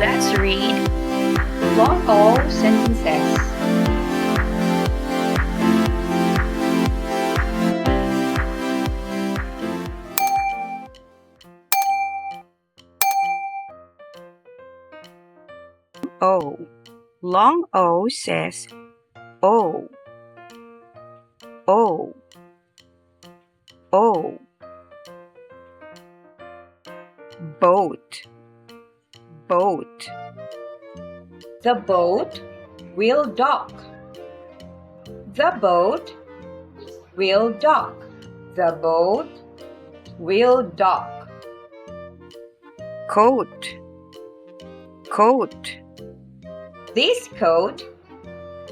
Let's read long O sentences. O. Long O says O. O. O. Boat. Boat. The boat will dock. The boat will dock. The boat will dock. Coat. Coat. This coat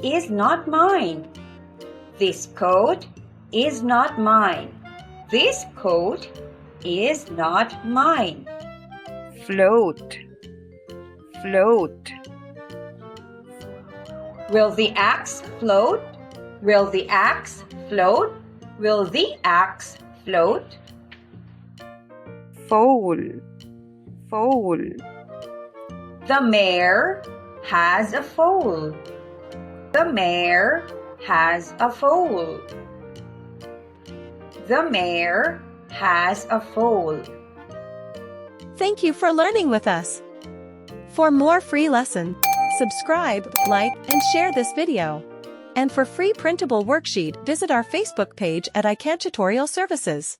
is not mine. This coat is not mine. This coat is not mine. Float. Float. Will the axe float? Will the axe float? Will the axe float? Foal. Foal. The mare has a foal. The mare has a foal. The mare has a foal. Thank you for learning with us. For more free lessons, subscribe, like, and share this video. And for free printable worksheet, visit our Facebook page at iCAD Tutorial Services.